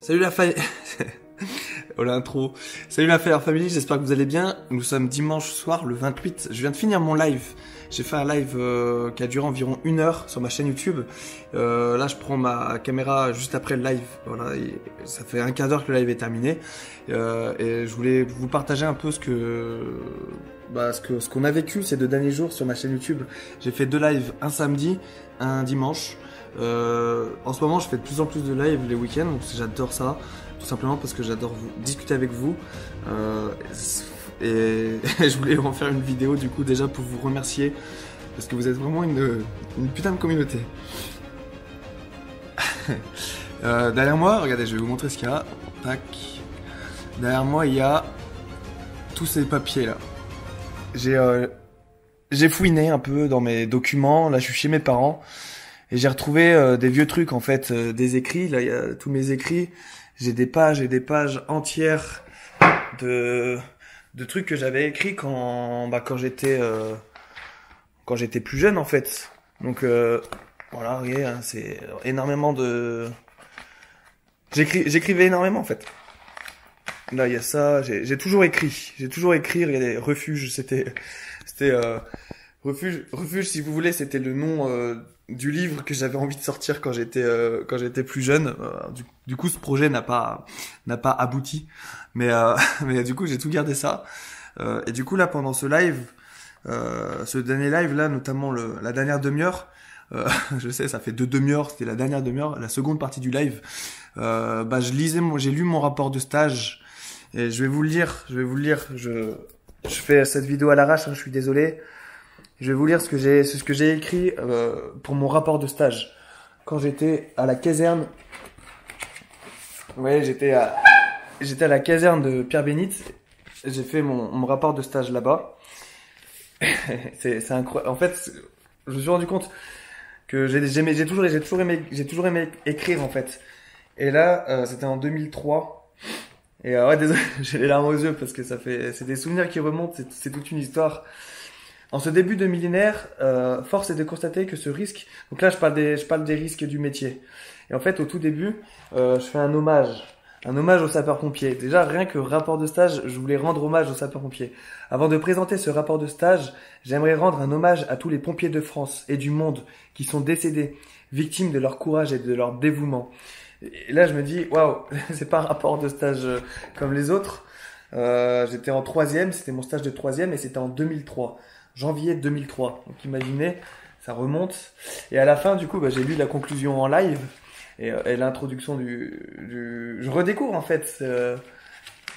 Salut la famille. Oh l'intro. Salut la famille, j'espère que vous allez bien. Nous sommes dimanche soir, le 28. Je viens de finir mon live. J'ai fait un live qui a duré environ 1 heure sur ma chaîne YouTube. Là, je prends ma caméra juste après le live. Voilà, ça fait un quart d'heure que le live est terminé. Et je voulais vous partager un peu ce qu'on a vécu ces 2 derniers jours sur ma chaîne YouTube. J'ai fait 2 lives, un samedi, un dimanche. En ce moment, je fais de plus en plus de lives les week-ends, donc j'adore ça, tout simplement parce que j'adore discuter avec vous. Et je voulais en faire une vidéo du coup déjà pour vous remercier parce que vous êtes vraiment une putain de communauté. Derrière moi, regardez, je vais vous montrer ce qu'il y a. Tac. Derrière moi, il y a tous ces papiers là. J'ai fouiné un peu dans mes documents. Là, je suis chez mes parents. Et j'ai retrouvé des vieux trucs en fait, des écrits. Là, il y a tous mes écrits. J'ai des pages et des pages entières de trucs que j'avais écrits quand j'étais plus jeune en fait. Donc voilà, regardez, hein, c'est énormément de. J'écrivais énormément en fait. Là, il y a ça. J'ai toujours écrit. Regardez, refuge. C'était refuge. Si vous voulez, c'était le nom. Du livre que j'avais envie de sortir quand j'étais plus jeune. Du coup, ce projet n'a pas abouti, mais du coup, j'ai tout gardé ça. Et du coup, là, pendant ce live, ce dernier live là, notamment la dernière demi-heure, je sais, ça fait 2 demi-heures, c'était la dernière demi-heure, la seconde partie du live. J'ai lu mon rapport de stage et je vais vous le lire. Je fais cette vidéo à l'arrache, hein, je suis désolé. Je vais vous lire ce que j'ai écrit pour mon rapport de stage. Quand j'étais à la caserne, ouais, j'étais à la caserne de Pierre-Bénite. J'ai fait mon rapport de stage là-bas. c'est incroyable. En fait, je me suis rendu compte que j'ai toujours aimé écrire en fait. Et là, c'était en 2003. Et ouais, désolé, j'ai les larmes aux yeux parce que c'est des souvenirs qui remontent. C'est toute une histoire. En ce début de millénaire, force est de constater que ce risque, donc là je parle des risques du métier. Et en fait au tout début, je fais un hommage aux sapeurs-pompiers. Déjà rien que rapport de stage, je voulais rendre hommage aux sapeurs-pompiers. Avant de présenter ce rapport de stage, j'aimerais rendre un hommage à tous les pompiers de France et du monde qui sont décédés, victimes de leur courage et de leur dévouement. Et là je me dis, waouh, c'est pas un rapport de stage comme les autres. J'étais en 3e, c'était mon stage de 3e et c'était en 2003. Janvier 2003. Donc imaginez, ça remonte. Et à la fin, du coup, j'ai lu la conclusion en live et l'introduction Je redécouvre en fait.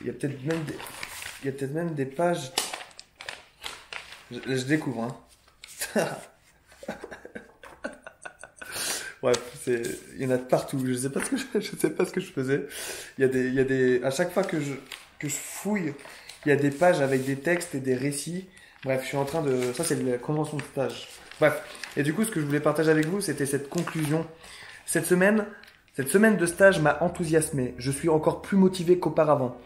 Il y a peut-être même des pages. Je découvre. Hein. Bref, il y en a de partout. Je sais pas ce que je faisais. Il y a des. À chaque fois que je fouille, il y a des pages avec des textes et des récits. Bref, je suis en train de... Ça, c'est la convention de stage. Bref. Et du coup, ce que je voulais partager avec vous, c'était cette conclusion. Cette semaine de stage m'a enthousiasmé. Je suis encore plus motivé qu'auparavant.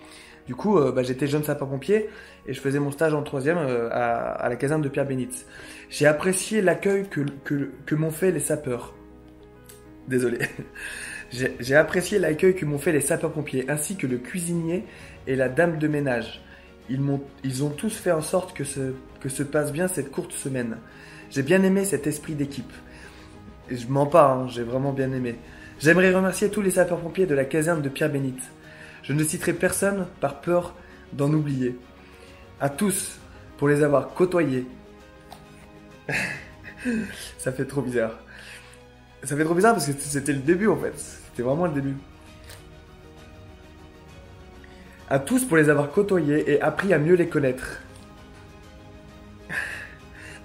Du coup, j'étais jeune sapeur-pompier et je faisais mon stage en 3e à la caserne de Pierre-Bénite. J'ai apprécié l'accueil que m'ont fait les sapeurs. Désolé. J'ai apprécié l'accueil que m'ont fait les sapeurs-pompiers, ainsi que le cuisinier et la dame de ménage. Ils ont tous fait en sorte que se passe bien cette courte semaine. J'ai bien aimé cet esprit d'équipe. Et je mens pas, hein, j'ai vraiment bien aimé. J'aimerais remercier tous les sapeurs-pompiers de la caserne de Pierre-Bénite. Je ne citerai personne par peur d'en oublier. À tous, pour les avoir côtoyés. Ça fait trop bizarre. Ça fait trop bizarre parce que c'était le début en fait. C'était vraiment le début. À tous pour les avoir côtoyés et appris à mieux les connaître.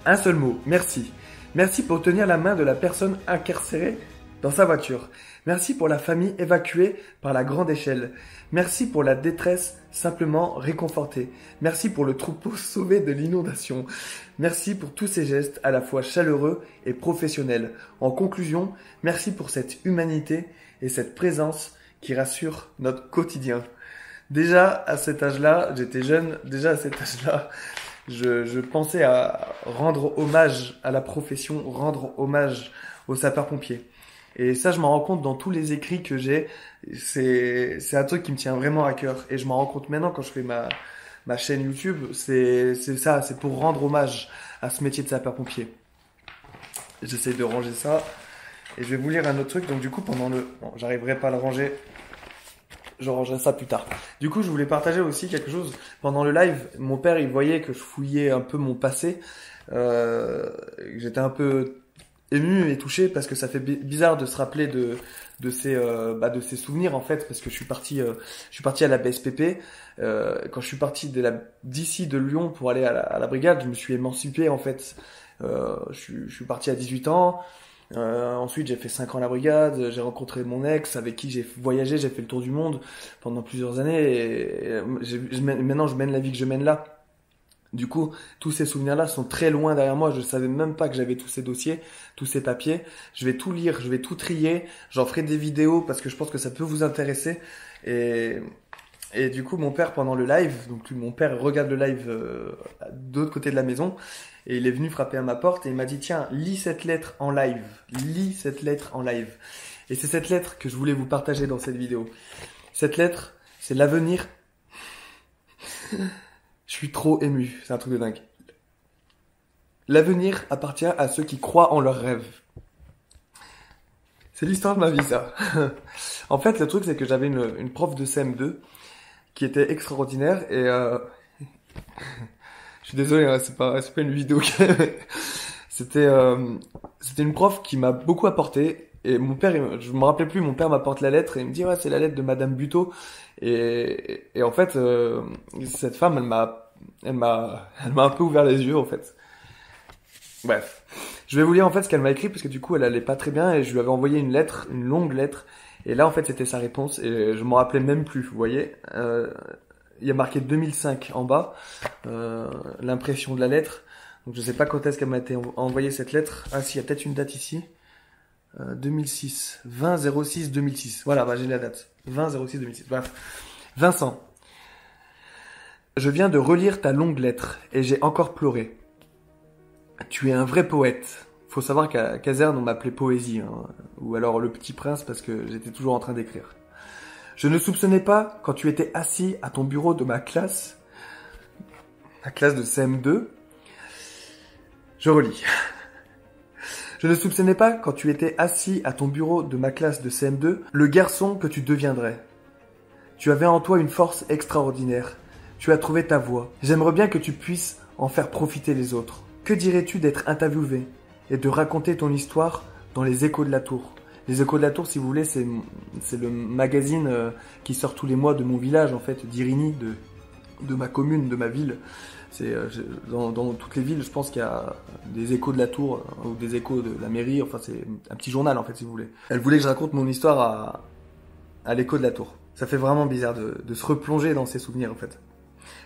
Un seul mot, merci. Merci pour tenir la main de la personne incarcérée dans sa voiture. Merci pour la famille évacuée par la grande échelle. Merci pour la détresse simplement réconfortée. Merci pour le troupeau sauvé de l'inondation. Merci pour tous ces gestes à la fois chaleureux et professionnels. En conclusion, merci pour cette humanité et cette présence qui rassure notre quotidien. Déjà à cet âge-là, j'étais jeune, je pensais à rendre hommage à la profession, rendre hommage aux sapeurs-pompiers. Et ça, je m'en rends compte dans tous les écrits que j'ai. C'est un truc qui me tient vraiment à cœur. Et je m'en rends compte maintenant quand je fais ma chaîne YouTube. C'est ça, c'est pour rendre hommage à ce métier de sapeur-pompier. J'essaie de ranger ça. Et je vais vous lire un autre truc. Donc du coup, pendant le... Bon, j'arriverai pas à le ranger. Je rangerai ça plus tard. Du coup, je voulais partager aussi quelque chose. Pendant le live, mon père, il voyait que je fouillais un peu mon passé. J'étais un peu ému et touché parce que ça fait bizarre de se rappeler de ces souvenirs en fait, parce que je suis parti à la BSPP. Quand je suis parti d'ici de Lyon pour aller à la brigade, je me suis émancipé en fait. Je suis parti à 18 ans. Ensuite, j'ai fait 5 ans à la brigade, j'ai rencontré mon ex avec qui j'ai voyagé, j'ai fait le tour du monde pendant plusieurs années et maintenant je mène la vie que je mène là. Du coup, tous ces souvenirs-là sont très loin derrière moi. Je savais même pas que j'avais tous ces dossiers, tous ces papiers. Je vais tout lire, je vais tout trier. J'en ferai des vidéos parce que je pense que ça peut vous intéresser. Et du coup, mon père, pendant le live, donc mon père regarde le live de l'autre côté de la maison, et il est venu frapper à ma porte et il m'a dit, tiens, lis cette lettre en live. Lis cette lettre en live. Et c'est cette lettre que je voulais vous partager dans cette vidéo. Cette lettre, c'est l'avenir. Je suis trop ému, c'est un truc de dingue. L'avenir appartient à ceux qui croient en leurs rêves. C'est l'histoire de ma vie, ça. En fait, le truc, c'est que j'avais une prof de CM2 qui était extraordinaire et je suis désolé, hein, c'est pas une vidéo. C'était une prof qui m'a beaucoup apporté. Et mon père, je me rappelais plus, mon père m'apporte la lettre et il me dit, ouais, c'est la lettre de Madame Buteau. Et en fait, cette femme, elle m'a un peu ouvert les yeux, en fait. Bref. Je vais vous lire, en fait, ce qu'elle m'a écrit parce que du coup, elle allait pas très bien et je lui avais envoyé une lettre, une longue lettre. Et là, en fait, c'était sa réponse et je m'en rappelais même plus, vous voyez. Il y a marqué 2005 en bas, l'impression de la lettre. Donc, je sais pas quand est-ce qu'elle m'a été envoyée cette lettre. Ah, si, il y a peut-être une date ici. 2006, 20-06 2006. Voilà, bah j'ai la date. 20-06 2006. Bref. Vincent, je viens de relire ta longue lettre et j'ai encore pleuré. Tu es un vrai poète. Faut savoir qu'à Caserne, on m'appelait Poésie, hein, ou alors le Petit Prince parce que j'étais toujours en train d'écrire. Je ne soupçonnais pas, quand tu étais assis à ton bureau de ma classe de CM2, je relis. Je ne soupçonnais pas, quand tu étais assis à ton bureau de ma classe de CM2, le garçon que tu deviendrais. Tu avais en toi une force extraordinaire. Tu as trouvé ta voie. J'aimerais bien que tu puisses en faire profiter les autres. Que dirais-tu d'être interviewé et de raconter ton histoire dans les Échos de la Tour? Les Échos de la Tour, si vous voulez, c'est le magazine qui sort tous les mois de mon village, en fait, d'Irigny, de ma commune, de ma ville. C'est dans toutes les villes, je pense qu'il y a des Échos de la Tour ou des Échos de la mairie. Enfin, c'est un petit journal en fait, si vous voulez. Elle voulait que je raconte mon histoire à l'Écho de la Tour. Ça fait vraiment bizarre de se replonger dans ces souvenirs en fait.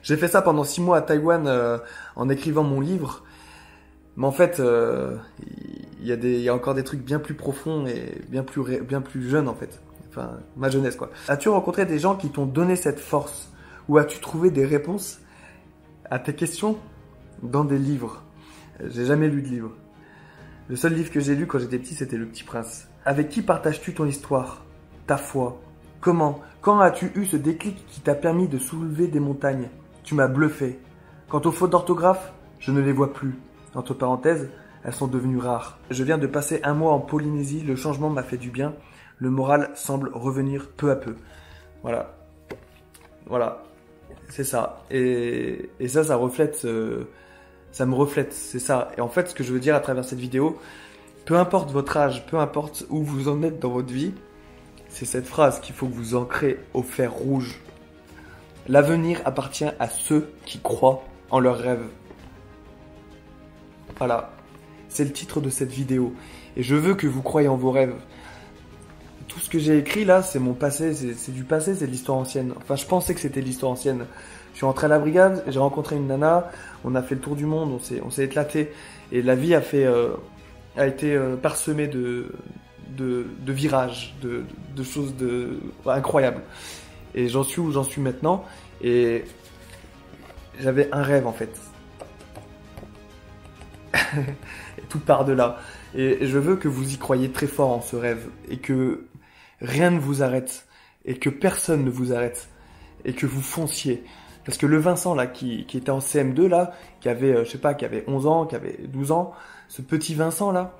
J'ai fait ça pendant 6 mois à Taïwan en écrivant mon livre. Mais en fait, il y a encore des trucs bien plus profonds et bien plus jeunes en fait. Enfin, ma jeunesse quoi. As-tu rencontré des gens qui t'ont donné cette force? Ou as-tu trouvé des réponses à tes questions dans des livres? J'ai jamais lu de livre. Le seul livre que j'ai lu quand j'étais petit, c'était Le Petit Prince. Avec qui partages-tu ton histoire? Ta foi? Comment? Quand as-tu eu ce déclic qui t'a permis de soulever des montagnes? Tu m'as bluffé. Quant aux fautes d'orthographe, je ne les vois plus. Entre parenthèses, elles sont devenues rares. Je viens de passer 1 mois en Polynésie, le changement m'a fait du bien. Le moral semble revenir peu à peu. Voilà. Voilà. C'est ça. Et ça reflète, ça me reflète, c'est ça. Et en fait, ce que je veux dire à travers cette vidéo, peu importe votre âge, peu importe où vous en êtes dans votre vie, c'est cette phrase qu'il faut que vous ancrez au fer rouge. L'avenir appartient à ceux qui croient en leurs rêves. Voilà. C'est le titre de cette vidéo. Et je veux que vous croyez en vos rêves. Tout ce que j'ai écrit là, c'est mon passé, c'est du passé, c'est de l'histoire ancienne. Enfin, je pensais que c'était de l'histoire ancienne. Je suis rentré à la brigade, j'ai rencontré une nana, on a fait le tour du monde, on s'est éclaté. Et la vie a été parsemée de virages, de choses incroyables. Et j'en suis où j'en suis maintenant. Et j'avais un rêve en fait. Et tout part de là. Et je veux que vous y croyiez très fort en ce rêve. Et que rien ne vous arrête. Et que personne ne vous arrête. Et que vous fonciez. Parce que le Vincent, là, qui était en CM2, là, qui avait, je sais pas, qui avait 11 ans, qui avait 12 ans, ce petit Vincent, là,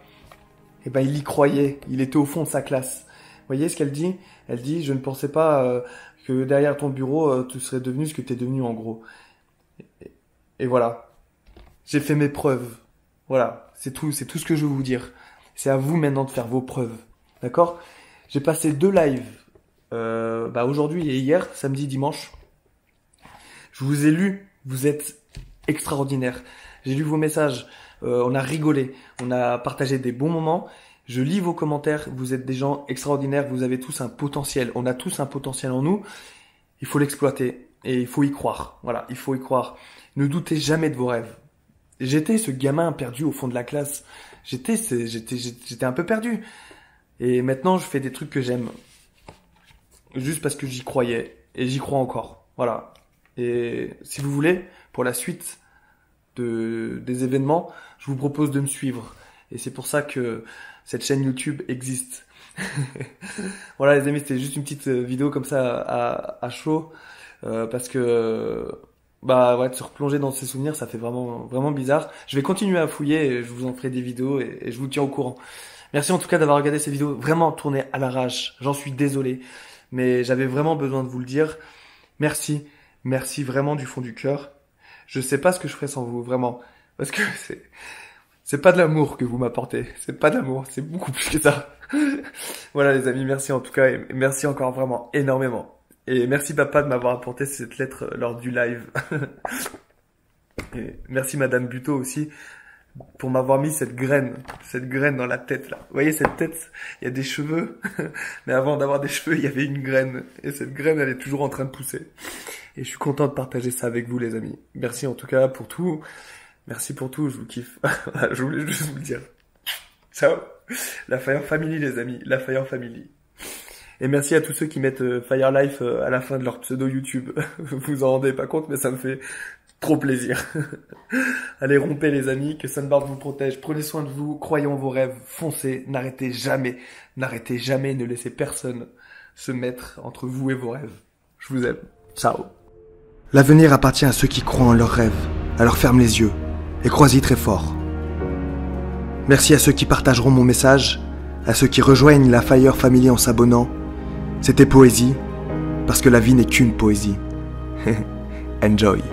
eh ben, il y croyait. Il était au fond de sa classe. Vous voyez ce qu'elle dit? Elle dit, je ne pensais pas que derrière ton bureau, tu serais devenu ce que tu es devenu, en gros. Et voilà. J'ai fait mes preuves. Voilà. C'est tout ce que je veux vous dire. C'est à vous maintenant de faire vos preuves. D'accord? J'ai passé 2 lives, aujourd'hui et hier, samedi, dimanche. Je vous ai lu, vous êtes extraordinaires. J'ai lu vos messages, on a rigolé, on a partagé des bons moments. Je lis vos commentaires, vous êtes des gens extraordinaires, vous avez tous un potentiel. On a tous un potentiel en nous, il faut l'exploiter et il faut y croire. Voilà, il faut y croire. Ne doutez jamais de vos rêves. J'étais ce gamin perdu au fond de la classe. J'étais un peu perdu. Et maintenant, je fais des trucs que j'aime. Juste parce que j'y croyais. Et j'y crois encore. Voilà. Et si vous voulez, pour la suite des événements, je vous propose de me suivre. Et c'est pour ça que cette chaîne YouTube existe. Voilà les amis, c'était juste une petite vidéo comme ça à chaud. Parce que de se replonger dans ces souvenirs, ça fait vraiment, vraiment bizarre. Je vais continuer à fouiller et je vous en ferai des vidéos et je vous tiens au courant. Merci en tout cas d'avoir regardé ces vidéos vraiment tournées à l'arrache. J'en suis désolé, mais j'avais vraiment besoin de vous le dire. Merci, merci vraiment du fond du cœur. Je sais pas ce que je ferais sans vous, vraiment. Parce que c'est pas de l'amour que vous m'apportez. C'est pas de l'amour, c'est beaucoup plus que ça. Voilà les amis, merci en tout cas et merci encore vraiment énormément. Et merci papa de m'avoir apporté cette lettre lors du live. Et merci madame Buteau aussi pour m'avoir mis cette graine dans la tête là. Vous voyez cette tête, il y a des cheveux, mais avant d'avoir des cheveux, il y avait une graine. Et cette graine, elle est toujours en train de pousser. Et je suis content de partager ça avec vous les amis. Merci en tout cas pour tout. Merci pour tout, je vous kiffe. Je voulais juste vous le dire. Ciao. La Fire Family les amis, la Fire Family. Et merci à tous ceux qui mettent Fire Life à la fin de leur pseudo YouTube. Vous vous en rendez pas compte, mais ça me fait trop plaisir. Allez, rompez les amis, que Sunbird vous protège. Prenez soin de vous, croyez en vos rêves, foncez, n'arrêtez jamais, ne laissez personne se mettre entre vous et vos rêves. Je vous aime. Ciao. L'avenir appartient à ceux qui croient en leurs rêves. Alors ferme les yeux et crois-y très fort. Merci à ceux qui partageront mon message, à ceux qui rejoignent la Fire Family en s'abonnant. C'était Poésie, parce que la vie n'est qu'une poésie. Enjoy.